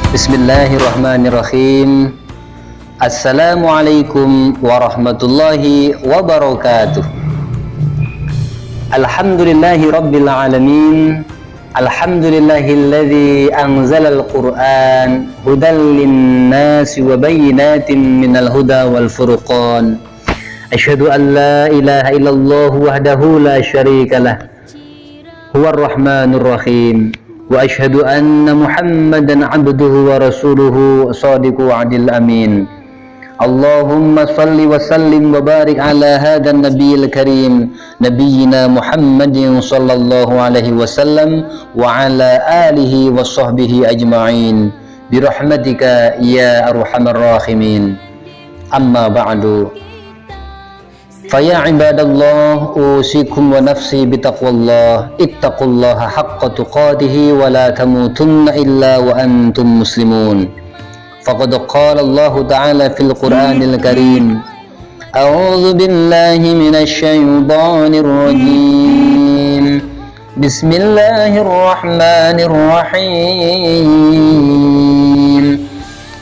Bismillahirrahmanirrahim. Assalamualaikum warahmatullahi wabarakatuh. Alhamdulillahi rabbil alamin. Alhamdulillahilladzi anzalal Qur'an hudan linnasi wa bayyinatin minal huda wal furqan. Asyhadu an la ilaha illallah wahdahu la syarikalah. Huwar rahmanur rahim. Wa asyhadu anna Muhammadan abduhu wa rasuluhu shadiqul adil amin. Allahumma salli wa sallim wa barik ala hadan nabiyil karim nabiyyina Muhammadin sallallahu alaihi wasallam wa ala alihi wa sahbihi ajma'in bi rahmatika ya arhamar rahimin. Amma ba'du. Faya ibadallah, usikum wa nafsi bitaqwallah, ittaqullaha haqqa tuqatihi wa la tamutunna illa wa antum muslimun. Faqad qala Allah ta'ala fil Qur'anil Karim, a'udzu billahi minasy syaithanir rajim. Bismillahirrahmanirrahim.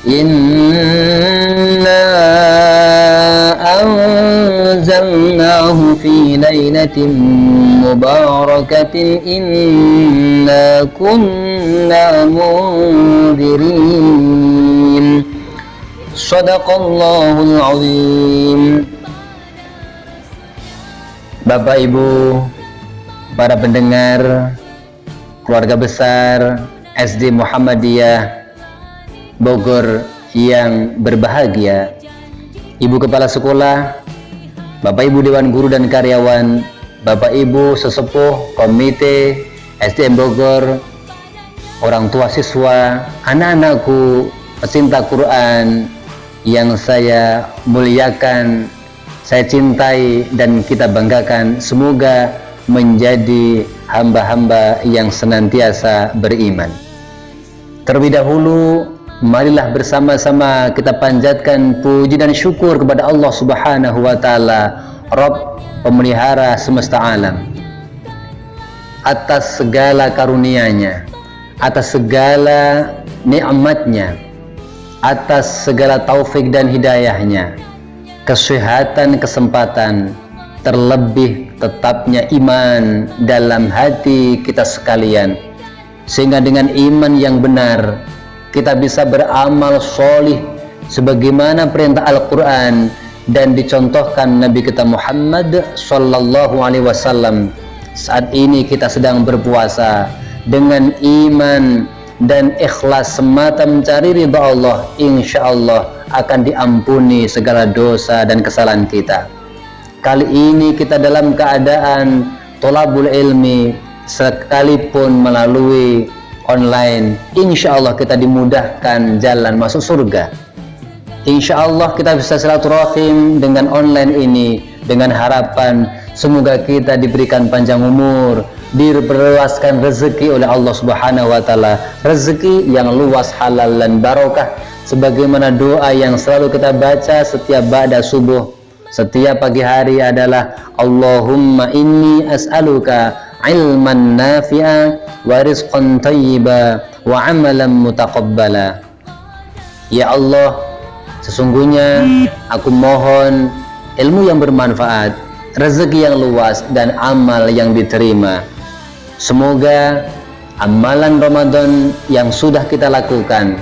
Inna anzalnahu fi lailatin mubarakatin inna kunna munzirin. Shadaqallahul azim. Bapak Ibu, para pendengar, keluarga besar SD Muhammadiyah Bogor yang berbahagia, Ibu Kepala Sekolah, Bapak Ibu Dewan Guru dan Karyawan, Bapak Ibu Sesepuh Komite SDM Bogor, orang tua siswa, anak-anakku pecinta Quran yang saya muliakan, saya cintai dan kita banggakan. Semoga menjadi hamba-hamba yang senantiasa beriman. Terlebih dahulu, marilah bersama-sama kita panjatkan puji dan syukur kepada Allah Subhanahu wa Ta'ala, Rabb pemelihara semesta alam, atas segala karunia-Nya, atas segala nikmat-Nya, atas segala taufik dan hidayah-Nya, kesehatan, kesempatan, terlebih tetapnya iman dalam hati kita sekalian, sehingga dengan iman yang benar kita bisa beramal solih sebagaimana perintah Al-Quran dan dicontohkan Nabi kita Muhammad sallallahu alaihi wasallam. Saat ini kita sedang berpuasa dengan iman dan ikhlas semata mencari ridha Allah, insya Allah akan diampuni segala dosa dan kesalahan kita. Kali ini kita dalam keadaan tolabul ilmi, sekalipun melalui online, insya Allah kita dimudahkan jalan masuk surga. Insya Allah kita bisa silaturahim dengan online ini, dengan harapan semoga kita diberikan panjang umur, diperluaskan rezeki oleh Allah Subhanahu wa Ta'ala, rezeki yang luas, halal dan barokah, sebagaimana doa yang selalu kita baca setiap ba'da subuh, setiap pagi hari adalah Allahumma inni as'aluka ilman nafi'a wa rizqan thayyiba wa amalan mutaqabbala. Ya Allah, sesungguhnya aku mohon ilmu yang bermanfaat, rezeki yang luas dan amal yang diterima. Semoga amalan Ramadan yang sudah kita lakukan,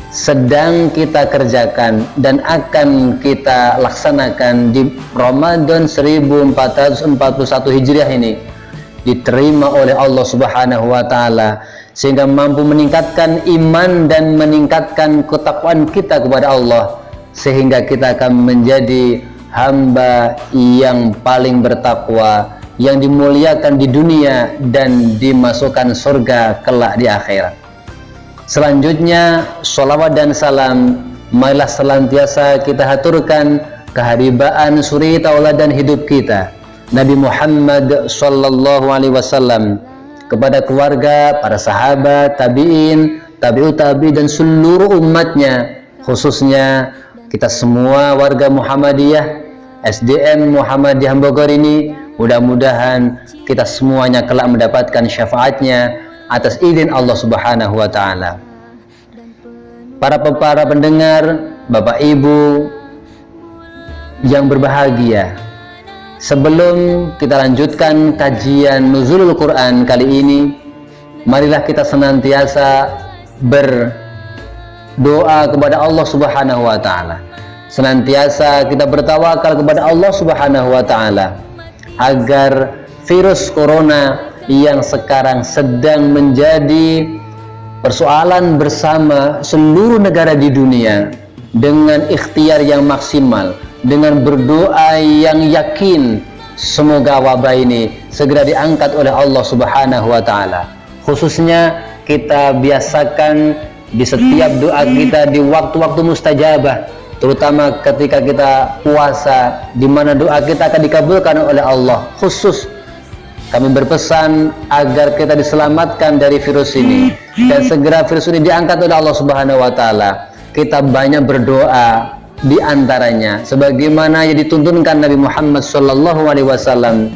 sedang kita kerjakan dan akan kita laksanakan di Ramadan 1441 Hijriah ini diterima oleh Allah Subhanahu wa Ta'ala, sehingga mampu meningkatkan iman dan meningkatkan ketakwaan kita kepada Allah, sehingga kita akan menjadi hamba yang paling bertakwa, yang dimuliakan di dunia dan dimasukkan surga kelak di akhirat. Selanjutnya, sholawat dan salam marilah senantiasa kita haturkan keharibaan suri tauladan hidup kita Nabi Muhammad sallallahu alaihi wasallam, kepada keluarga, para sahabat, tabi'in, tabi'ut tabi' dan seluruh umatnya, khususnya kita semua warga Muhammadiyah SDM Muhammadiyah Bogor ini. Mudah-mudahan kita semuanya kelak mendapatkan syafaatnya atas izin Allah Subhanahu wa Ta'ala. para pendengar, Bapak Ibu yang berbahagia, sebelum kita lanjutkan kajian Nuzulul Quran kali ini, marilah kita senantiasa berdoa kepada Allah Subhanahu wa Ta'ala. Senantiasa kita bertawakal kepada Allah Subhanahu wa Ta'ala agar virus corona yang sekarang sedang menjadi persoalan bersama seluruh negara di dunia, dengan ikhtiar yang maksimal, dengan berdoa yang yakin, semoga wabah ini segera diangkat oleh Allah Subhanahu wa Ta'ala. Khususnya kita biasakan di setiap doa kita di waktu-waktu mustajabah, terutama ketika kita puasa, di mana doa kita akan dikabulkan oleh Allah. Khusus kami berpesan agar kita diselamatkan dari virus ini dan segera virus ini diangkat oleh Allah Subhanahu wa Ta'ala. Kita banyak berdoa, di antaranya sebagaimana yang dituntunkan Nabi Muhammad SAW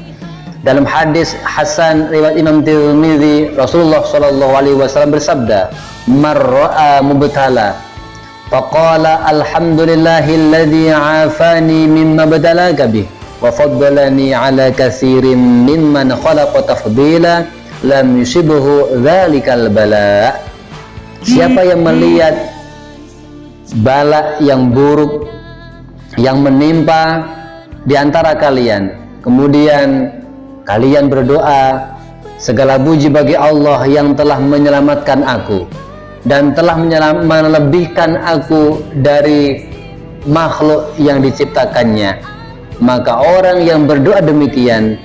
dalam hadis Hasan riwayat Imam Tirmidzi. Rasulullah SAW bersabda, "Man ra'a mubtala faqala alhamdulillahilladzi 'afani mimma badalaka bih wa faddalani 'ala katsirin mimman khalaqa tafdila lam yusibhu dzalikal bala." Siapa yang melihat bala yang buruk yang menimpa di antara kalian, kemudian kalian berdoa, segala puji bagi Allah yang telah menyelamatkan aku dan telah melebihkan aku dari makhluk yang diciptakannya, maka orang yang berdoa demikian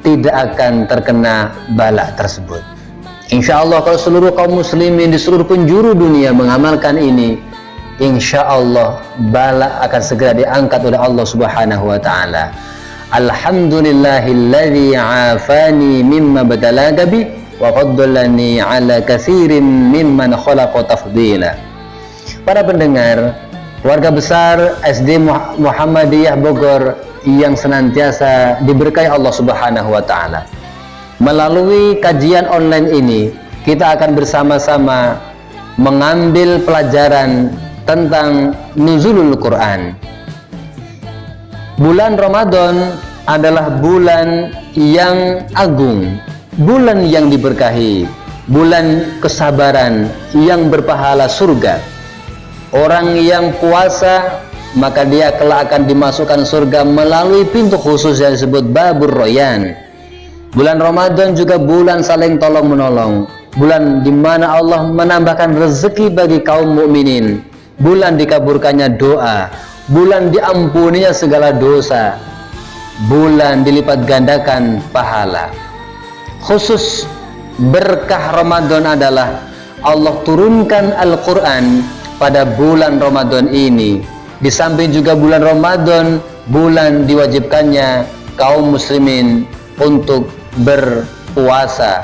tidak akan terkena bala tersebut. Insya Allah kalau seluruh kaum muslimin di seluruh penjuru dunia mengamalkan ini, insya Allah bala akan segera diangkat oleh Allah Subhanahu wa Ta'ala. Alhamdulillahilladzi 'afani mimma badalaka bi wa faddalani 'ala katsirin mimman khalaqa tafdila. Para pendengar, keluarga besar SD Muhammadiyah Bogor yang senantiasa diberkahi Allah Subhanahu wa Ta'ala, melalui kajian online ini kita akan bersama-sama mengambil pelajaran tentang Nuzulul Quran. Bulan Ramadan adalah bulan yang agung, bulan yang diberkahi, bulan kesabaran yang berpahala surga. Orang yang puasa maka dia kelak akan dimasukkan surga melalui pintu khusus yang disebut Babur Royan. Bulan Ramadan juga bulan saling tolong menolong, bulan di mana Allah menambahkan rezeki bagi kaum mukminin, bulan dikabulkannya doa, bulan diampuninya segala dosa, bulan dilipat gandakan pahala. Khusus berkah Ramadan adalah Allah turunkan Al-Quran pada bulan Ramadan ini. Di samping juga bulan Ramadan, bulan diwajibkannya kaum muslimin untuk berpuasa,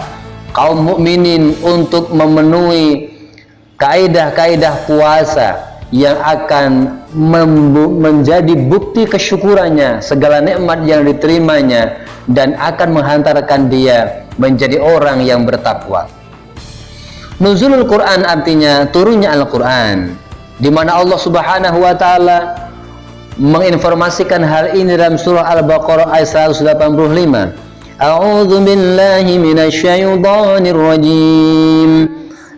kaum mukminin untuk memenuhi kaidah-kaidah puasa yang akan menjadi bukti kesyukurannya segala nikmat yang diterimanya dan akan menghantarkan dia menjadi orang yang bertakwa. Nuzulul Quran artinya turunnya Al-Quran, di mana Allah Subhanahu wa Ta'ala menginformasikan hal ini dalam surah Al-Baqarah ayat 185. A'udzu billahi minasyaitonir rajim.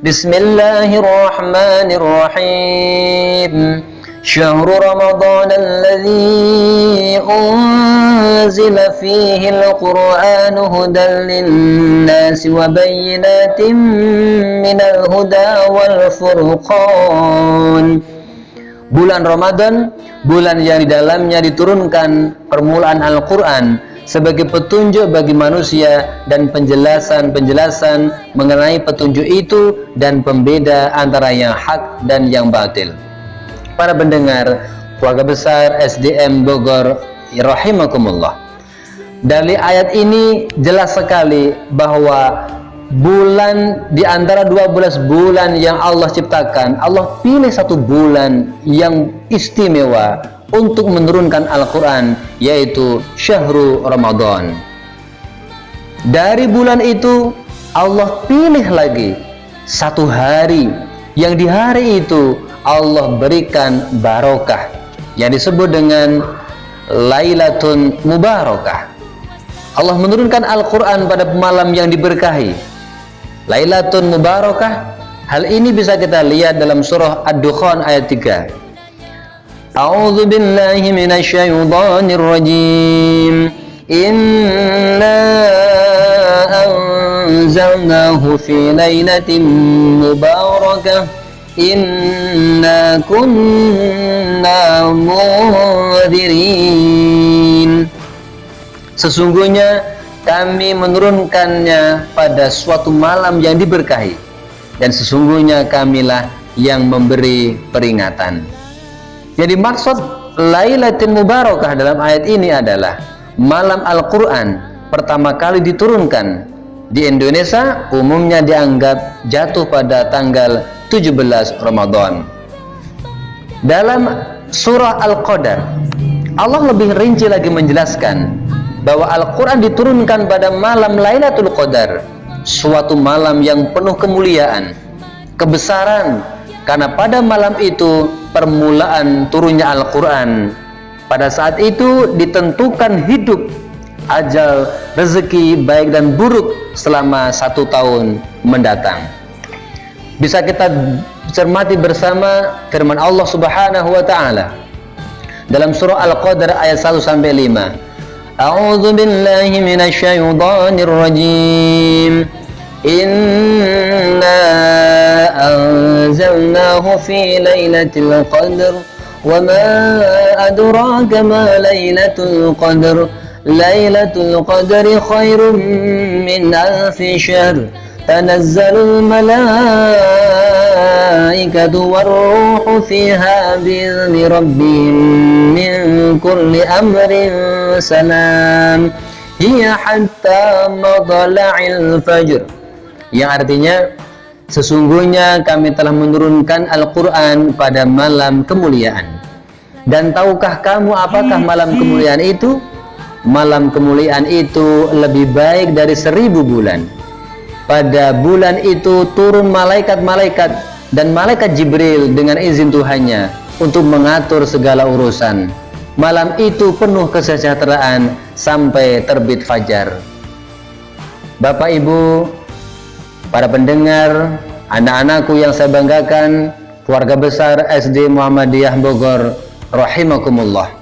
Bismillahirrahmanirrahim. Syahrul Ramadan alladzi unzila fihi al-Qur'anu hudan lin-nasi wa bayyinatin minal huda wal furqan. Bulan Ramadan, bulan yang di dalamnya diturunkan permulaan Al-Quran sebagai petunjuk bagi manusia dan penjelasan-penjelasan mengenai petunjuk itu dan pembeda antara yang hak dan yang batil. Para pendengar, keluarga besar SDM Bogor rahimakumullah, dari ayat ini jelas sekali bahwa bulan di antara 12 bulan yang Allah ciptakan, Allah pilih satu bulan yang istimewa untuk menurunkan Al-Quran, yaitu Syahrul Ramadan. Dari bulan itu Allah pilih lagi satu hari yang di hari itu Allah berikan barokah yang disebut dengan Lailatun Mubarakah. Allah menurunkan Al-Quran pada malam yang diberkahi, Lailatun Mubarakah. Hal ini bisa kita lihat dalam surah Ad-Dukhan ayat 3. A'udzu billahi minasyaitonir rajim. Inna anzalnahu fi lailatin mubarakah. Inna kunna munzirin. Sesungguhnya kami menurunkannya pada suatu malam yang diberkahi, dan sesungguhnya kamilah yang memberi peringatan. Jadi maksud Lailatul Mubarakah dalam ayat ini adalah malam Al-Quran pertama kali diturunkan di Indonesia, umumnya dianggap jatuh pada tanggal 17 Ramadan. Dalam surah Al-Qadar, Allah lebih rinci lagi menjelaskan bahwa Al-Quran diturunkan pada malam Lailatul Qadar, suatu malam yang penuh kemuliaan, kebesaran, karena pada malam itu permulaan turunnya Al-Quran. Pada saat itu ditentukan hidup, ajal, rezeki baik dan buruk selama 1 tahun mendatang. Bisa kita cermati bersama firman Allah Subhanahu wa Ta'ala dalam surah Al-Qadar ayat 1 sampai 5. A'udzu billahi minasyaitonir rajim. Inna anzalnahu fi lailatul qadr wa ma adraka ma lailatul qadr. Lailatul qadri khairum min alfi syahr. Tanazzalul malaikatu warruhu fiha bi'izni rabbihim min kulli amrin salam hiya hatta matla'il fajr. Yang artinya, sesungguhnya kami telah menurunkan Al-Quran pada malam kemuliaan. Dan tahukah kamu apakah malam kemuliaan itu? Malam kemuliaan itu lebih baik dari 1000 bulan. Pada bulan itu turun malaikat-malaikat dan malaikat Jibril dengan izin Tuhannya untuk mengatur segala urusan. Malam itu penuh kesejahteraan sampai terbit fajar. Bapak Ibu, para pendengar, anak-anakku yang saya banggakan, keluarga besar SD Muhammadiyah Bogor, rahimakumullah.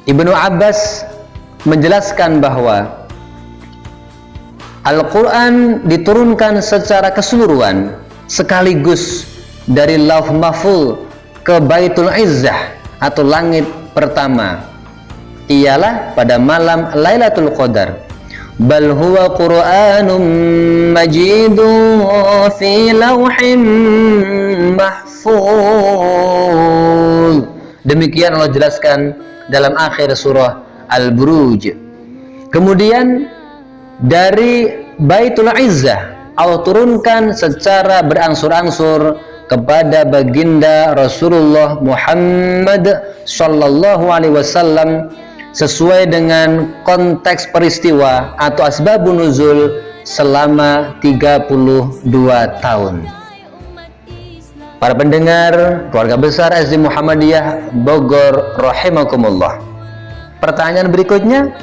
Ibnu Abbas menjelaskan bahwa Al-Quran diturunkan secara keseluruhan sekaligus dari Lauh Mahfuz ke Baitul Izzah atau langit pertama, ialah pada malam Lailatul Qadar. Bal huwa Qur'anun majidun fi lauhin mahfuz. Demikian Allah jelaskan dalam akhir surah Al-Buruj. Kemudian dari Baitul Izzah Allah turunkan secara berangsur-angsur kepada baginda Rasulullah Muhammad sallallahu alaihi wasallam sesuai dengan konteks peristiwa atau asbabun nuzul selama 32 tahun. Para pendengar, keluarga besar SD Muhammadiyah Bogor rahimakumullah. Pertanyaan berikutnya,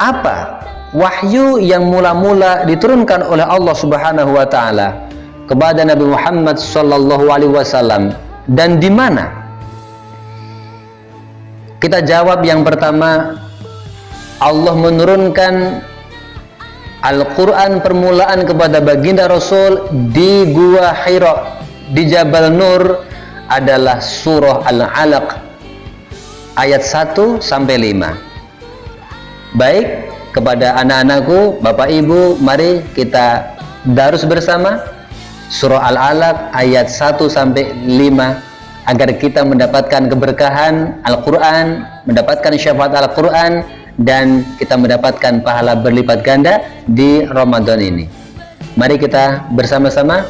apa wahyu yang mula-mula diturunkan oleh Allah Subhanahu wa Ta'ala kepada Nabi Muhammad sallallahu alaihi wasallam dan di mana? Kita jawab yang pertama, Allah menurunkan Al-Quran permulaan kepada baginda Rasul di Gua Hira di Jabal Nur adalah surah Al-Alaq ayat 1 sampai 5. Baik, kepada anak-anakku, Bapak Ibu, mari kita darus bersama surah Al-Alaq ayat 1 sampai 5 agar kita mendapatkan keberkahan Al-Quran, mendapatkan syafaat Al-Quran, dan kita mendapatkan pahala berlipat ganda di Ramadan ini. Mari kita bersama-sama.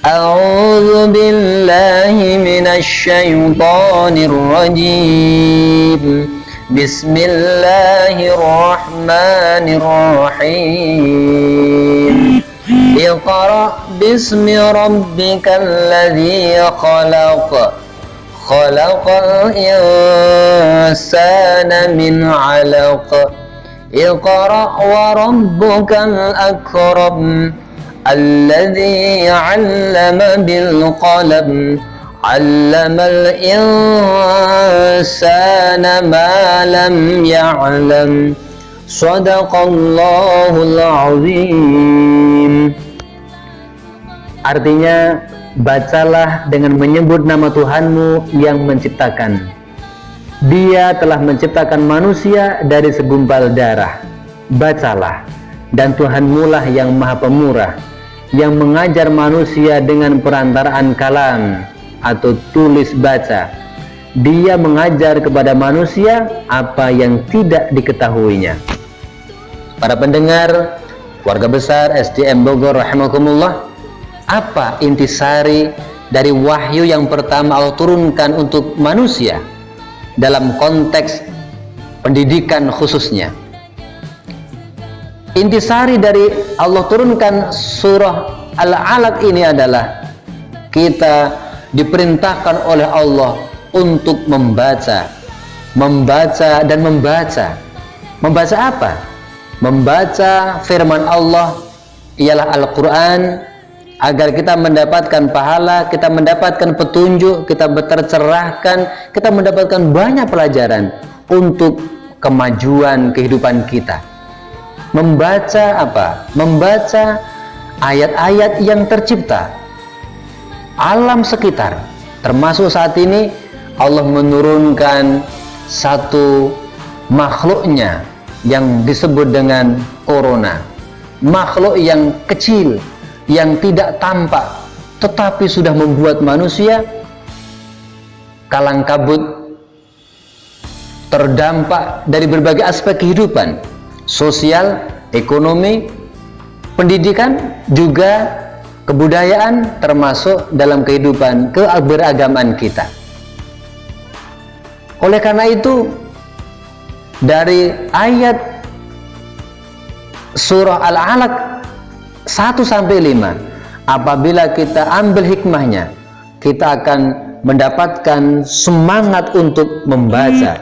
A'udzu billahi minasyaitonir rajim. Bismillahirrahmanirrahim. Iqra Bismi rabbikal ladzi khalaq. Khalaqal insana min 'alaq. Iqra' wa rabbukal akram. Alladzi 'allama bil qalam. 'Allamal insana ma lam ya'lam. Shadaqallahul azim. Artinya, bacalah dengan menyebut nama Tuhanmu yang menciptakan. Dia telah menciptakan manusia dari segumpal darah. Bacalah, dan Tuhanmu lah yang maha pemurah, yang mengajar manusia dengan perantaraan kalam atau tulis baca. Dia mengajar kepada manusia apa yang tidak diketahuinya. Para pendengar, warga besar SDM Bogor rahimakumullah, apa intisari dari wahyu yang pertama Allah turunkan untuk manusia dalam konteks pendidikan khususnya? Intisari dari Allah turunkan surah Al-Alaq ini adalah kita diperintahkan oleh Allah untuk membaca dan membaca. Membaca apa? Membaca firman Allah ialah Al-Quran, agar kita mendapatkan pahala, kita mendapatkan petunjuk, kita tercerahkan, kita mendapatkan banyak pelajaran untuk kemajuan kehidupan kita. Membaca apa? Membaca ayat-ayat yang tercipta, alam sekitar, termasuk saat ini Allah menurunkan satu makhluknya yang disebut dengan corona. Makhluk yang kecil, yang tidak tampak, tetapi sudah membuat manusia kalang kabut, terdampak dari berbagai aspek kehidupan, sosial, ekonomi, pendidikan, juga kebudayaan, termasuk dalam kehidupan keberagaman kita. Oleh karena itu, dari ayat surah Al-Alaq 1-5, apabila kita ambil hikmahnya, kita akan mendapatkan semangat untuk membaca.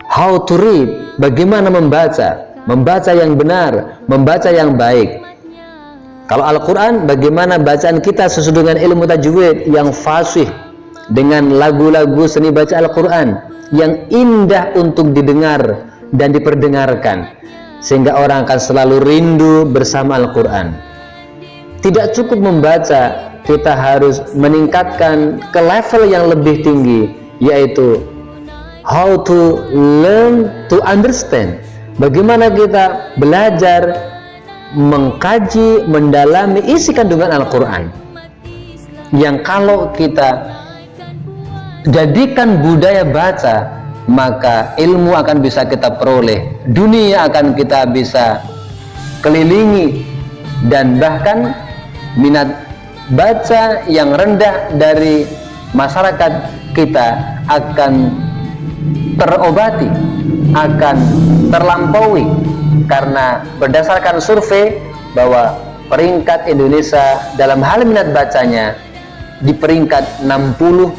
How to read, bagaimana membaca yang benar, membaca yang baik. Kalau Al-Quran, bagaimana bacaan kita sesuai dengan ilmu tajwid yang fasih, dengan lagu-lagu seni baca Al-Quran yang indah untuk didengar dan diperdengarkan, sehingga orang akan selalu rindu bersama Al-Quran. Tidak cukup membaca, kita harus meningkatkan ke level yang lebih tinggi, yaitu how to learn to understand. Bagaimana kita belajar mengkaji, mendalami isi kandungan Al-Quran, yang kalau kita jadikan budaya baca, maka ilmu akan bisa kita peroleh, dunia akan kita bisa kelilingi, dan bahkan minat baca yang rendah dari masyarakat kita akan terobati, akan terlampaui, karena berdasarkan survei bahwa peringkat Indonesia dalam hal minat bacanya di peringkat 60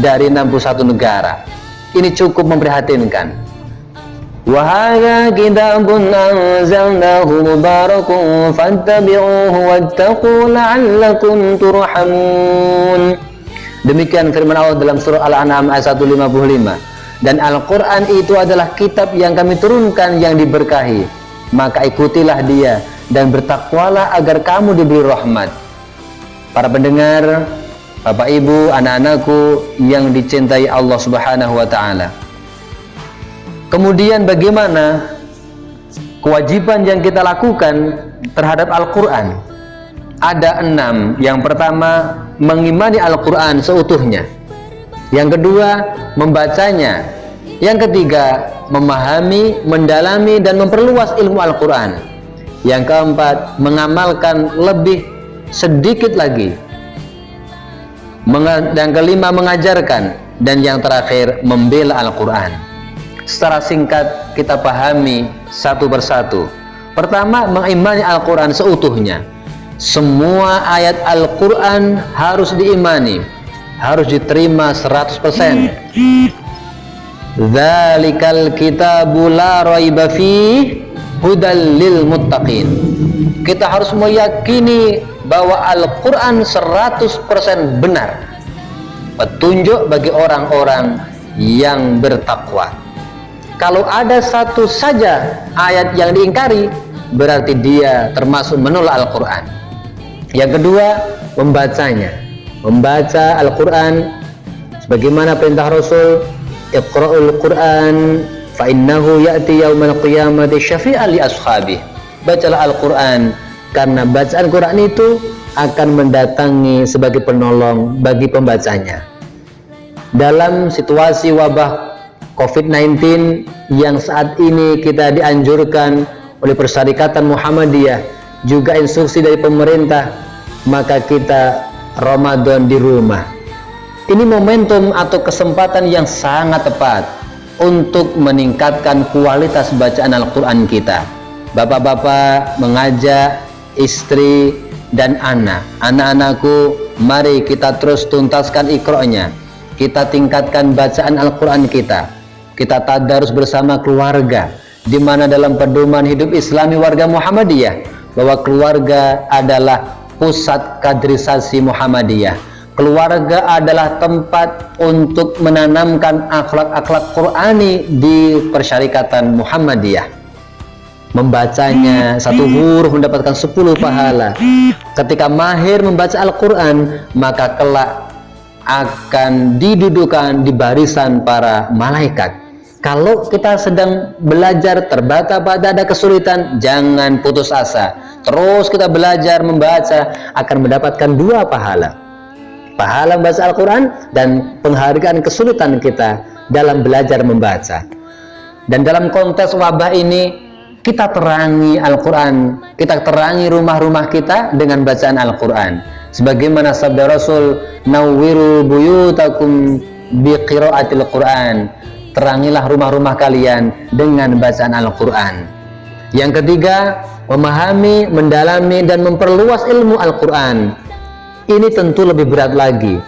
dari 61 negara. Ini cukup memprihatinkan. Wahaya kitabun anzalnahu mubarakun fattabi'uhu wattaqu la'allakum turhamun. Demikian firman Allah dalam surah Al-An'am ayat 155. Dan Al-Quran itu adalah kitab yang kami turunkan yang diberkahi, maka ikutilah dia dan bertakwalah agar kamu diberi rahmat. Para pendengar, Bapak Ibu, anak-anakku yang dicintai Allah Subhanahu wa Ta'ala, kemudian bagaimana kewajiban yang kita lakukan terhadap Al-Quran? Ada 6. Yang pertama, mengimani Al-Quran seutuhnya. Yang kedua, membacanya. Yang ketiga, memahami, mendalami, dan memperluas ilmu Al-Quran. Yang keempat, mengamalkan lebih sedikit lagi. Yang kelima, mengajarkan. Dan yang terakhir, membela Al-Quran. Secara singkat kita pahami satu persatu. Pertama, mengimani Al-Quran seutuhnya. Semua ayat Al-Quran harus diimani, harus diterima 100%. Dzalikal kitabu la raiba fih hudal lil muttaqin. Kita harus meyakini bahwa Al-Quran 100% benar, petunjuk bagi orang-orang yang bertakwa. Kalau ada satu saja ayat yang diingkari, berarti dia termasuk menolak Al-Quran. Yang kedua, membacanya, membaca Al-Quran sebagaimana perintah Rasul, Iqra'ul Quran fa innahu ya'ti yaumal qiyamati syafi'an li ashabih. Bacalah Al-Quran, karena bacaan Quran itu akan mendatangi sebagai penolong bagi pembacanya. Dalam situasi wabah COVID-19 yang saat ini kita dianjurkan oleh Persyarikatan Muhammadiyah, juga instruksi dari pemerintah, maka kita Ramadan di rumah. Ini momentum atau kesempatan yang sangat tepat untuk meningkatkan kualitas bacaan Al-Quran kita. Bapak-bapak mengajak istri dan anak-anakku, mari kita terus tuntaskan Iqra'-nya, kita tingkatkan bacaan Al-Quran kita tadarus bersama keluarga, di mana dalam pedoman hidup Islami warga Muhammadiyah bahwa keluarga adalah pusat kaderisasi Muhammadiyah. Keluarga adalah tempat untuk menanamkan akhlak-akhlak Qur'ani di Persyarikatan Muhammadiyah. Membacanya satu huruf mendapatkan 10 pahala. Ketika mahir membaca Al-Quran, maka kelak akan didudukan di barisan para malaikat. Kalau kita sedang belajar terbata-bata ada kesulitan, jangan putus asa. Terus kita belajar membaca, akan mendapatkan 2 pahala. Pahala membaca Al-Quran dan penghargaan kesulitan kita dalam belajar membaca. Dan dalam konteks wabah ini, kita terangi Al-Quran, kita terangi rumah-rumah kita dengan bacaan Al-Quran. Sebagaimana sabda Rasul, nawwiru buyutakum biqiraatil Quran. Terangilah rumah-rumah kalian dengan bacaan Al-Quran. Yang ketiga, memahami, mendalami, dan memperluas ilmu Al-Quran. Ini tentu lebih berat lagi,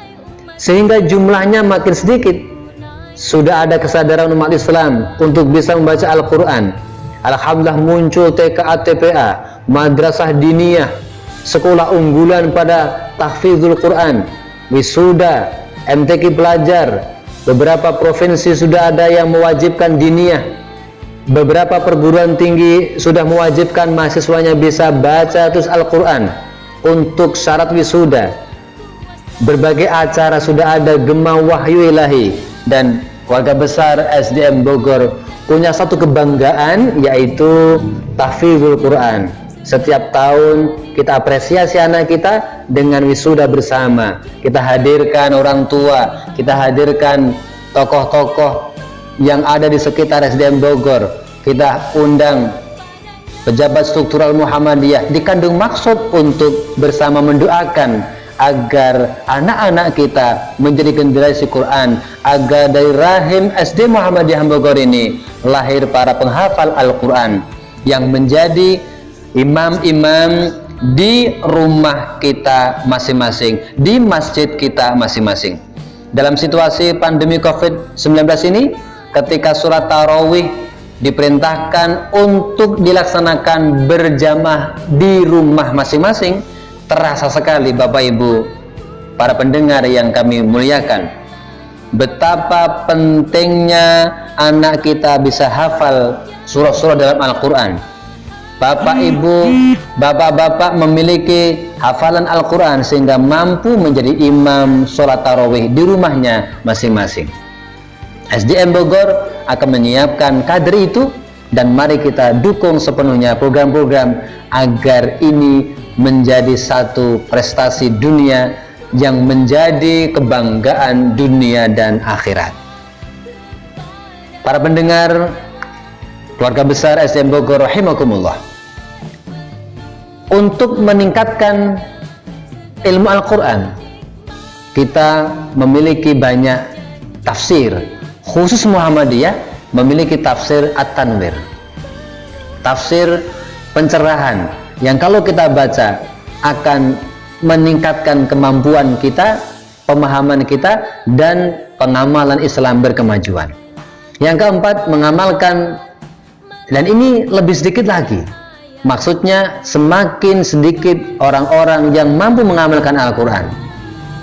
sehingga jumlahnya makin sedikit. Sudah ada kesadaran umat Islam untuk bisa membaca Al-Quran. Alhamdulillah muncul TKA TPA, madrasah diniyah, sekolah unggulan pada tahfizul Quran, wisuda, MTQ pelajar. Beberapa provinsi sudah ada yang mewajibkan diniyah. Beberapa perguruan tinggi sudah mewajibkan mahasiswanya bisa baca terus Al-Quran untuk syarat wisuda. Berbagai acara sudah ada, gema wahyu ilahi. Dan warga besar SDM Bogor punya satu kebanggaan, yaitu tahfizul Quran. Setiap tahun kita apresiasi anak kita dengan wisuda bersama. Kita hadirkan orang tua, kita hadirkan tokoh-tokoh yang ada di sekitar SDM Bogor. Kita undang pejabat struktural Muhammadiyah, dikandung maksud untuk bersama mendoakan agar anak-anak kita menjadi generasi Quran, agar dari rahim SD Muhammadiyah Bogor ini lahir para penghafal Al-Quran yang menjadi imam-imam di rumah kita masing-masing, di masjid kita masing-masing. Dalam situasi pandemi COVID-19 ini, ketika surat Tarawih diperintahkan untuk dilaksanakan berjamaah di rumah masing-masing, terasa sekali Bapak Ibu, para pendengar yang kami muliakan, betapa pentingnya anak kita bisa hafal surah-surah dalam Al-Quran. Bapak Ibu, bapak-bapak memiliki hafalan Al-Quran sehingga mampu menjadi imam sholat tarawih di rumahnya masing-masing. SDM Bogor akan menyiapkan kader itu, dan mari kita dukung sepenuhnya program-program agar ini menjadi satu prestasi dunia yang menjadi kebanggaan dunia dan akhirat. Para pendengar, keluarga besar SDM Bogor rahimakumullah, untuk meningkatkan ilmu Al-Quran, kita memiliki banyak tafsir. Khusus Muhammadiyah memiliki tafsir At-Tanwir, tafsir pencerahan, yang kalau kita baca akan meningkatkan kemampuan kita, pemahaman kita, dan pengamalan Islam berkemajuan. Yang keempat, mengamalkan, dan ini lebih sedikit lagi. Maksudnya semakin sedikit orang-orang yang mampu mengamalkan Al-Quran.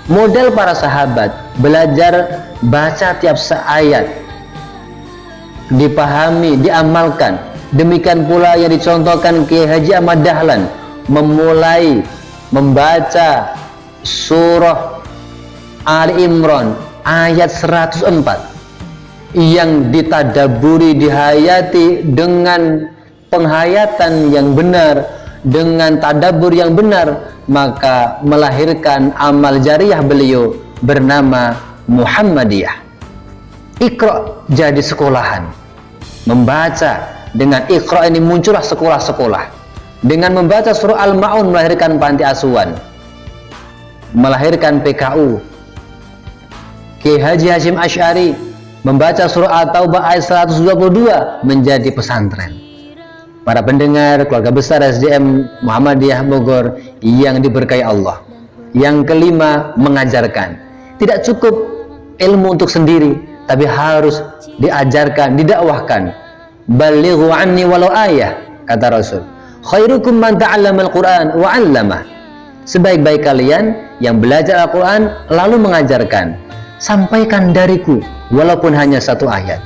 Model para sahabat, belajar baca tiap seayat, dipahami, diamalkan. Demikian pula yang dicontohkan Kiai Haji Ahmad Dahlan, memulai membaca surah Ali Imran ayat 104 yang ditadaburi, dihayati dengan penghayatan yang benar, dengan tadabbur yang benar, maka melahirkan amal jariah beliau bernama Muhammadiyah. Iqra jadi sekolahan, membaca. Dengan Iqra ini muncullah sekolah-sekolah. Dengan membaca surah Al-Ma'un melahirkan panti asuhan, melahirkan PKU. Kiai Haji Hashim Asy'ari membaca surah At-Taubah ayat 122 menjadi pesantren. Para pendengar keluarga besar SDM Muhammadiyah Bogor yang diberkahi Allah. Yang kelima, mengajarkan. Tidak cukup ilmu untuk sendiri, tapi harus diajarkan, didakwahkan. Balighu anni walau ayah, kata Rasul. Khairukum man ta'allama al-Qur'an wa 'allamah. Sebaik-baik kalian yang belajar Al-Qur'an lalu mengajarkan. Sampaikan dariku walaupun hanya satu ayat.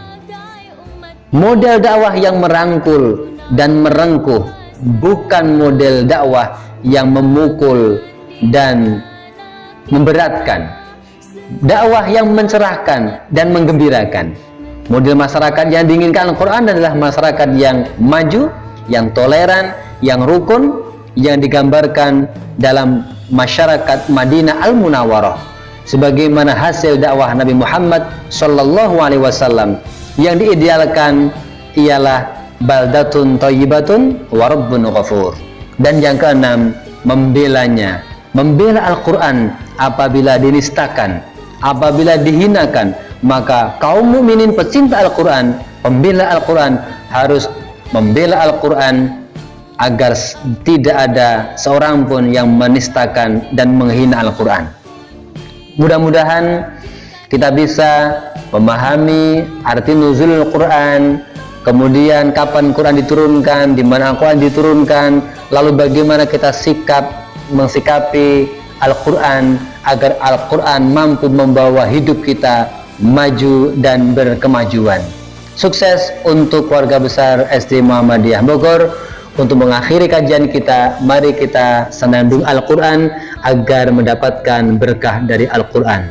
Model dakwah yang merangkul dan merengkuh, bukan model dakwah yang memukul dan memberatkan. Dakwah yang mencerahkan dan menggembirakan. Model masyarakat yang diinginkan Al-Quran adalah masyarakat yang maju, yang toleran, yang rukun, yang digambarkan dalam masyarakat Madinah Al-Munawwarah, sebagaimana hasil dakwah Nabi Muhammad SAW. Yang diidealkan ialah baldatun thayyibatun wa rabbun ghafur. Dan yang keenam, membelanya, membela Al-Quran apabila dinistakan, apabila dihinakan. Maka kaum mukminin pecinta Al-Quran, pembela Al-Quran, harus membela Al-Quran agar tidak ada seorang pun yang menistakan dan menghina Al-Quran. Mudah-mudahan kita bisa memahami arti nuzul Al-Quran, kemudian kapan Quran diturunkan, di mana Al-Quran diturunkan, lalu bagaimana kita mensikapi Al-Quran agar Al-Quran mampu membawa hidup kita maju dan berkemajuan. Sukses untuk keluarga besar SD Muhammadiyah Bogor. Untuk mengakhiri kajian kita, mari kita senandung Al-Quran agar mendapatkan berkah dari Al-Quran.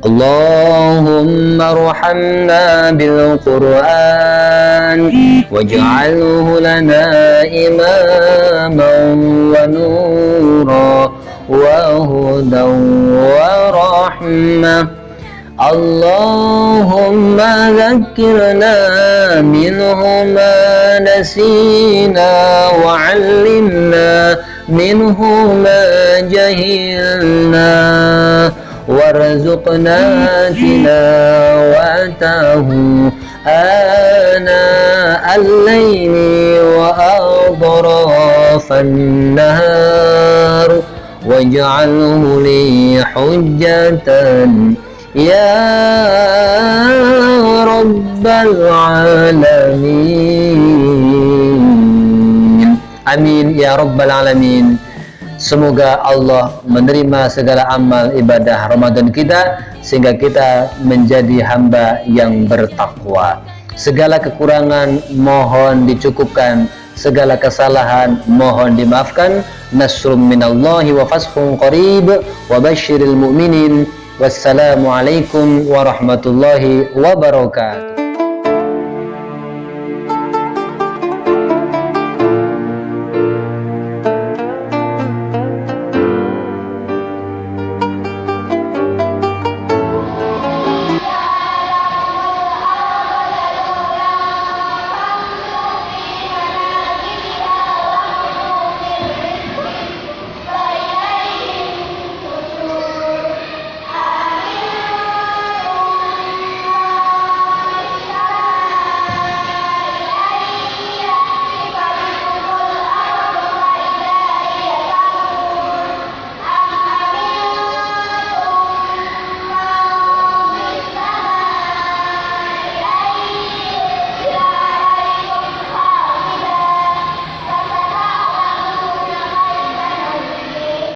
Allahumma arhamna bil Quran waj'alhu lana imaman wa nura wa hudan wa rahmah. Allahumma dhakkirna minhu ma nasina wa 'allimna minhu ma jahilna warzuqna tilawatahu ana al-layli wa atrafan nahar waj'alhu li hujjatan ya Rabbal Alamin. Amin ya Rabbal Alamin. Semoga Allah menerima segala amal ibadah Ramadan kita, sehingga kita menjadi hamba yang bertakwa. Segala kekurangan mohon dicukupkan, segala kesalahan mohon dimaafkan. Nasrum minallahi wa fathun qarib wa basyiril mu'minin. Wassalamualaikum warahmatullahi wabarakatuh.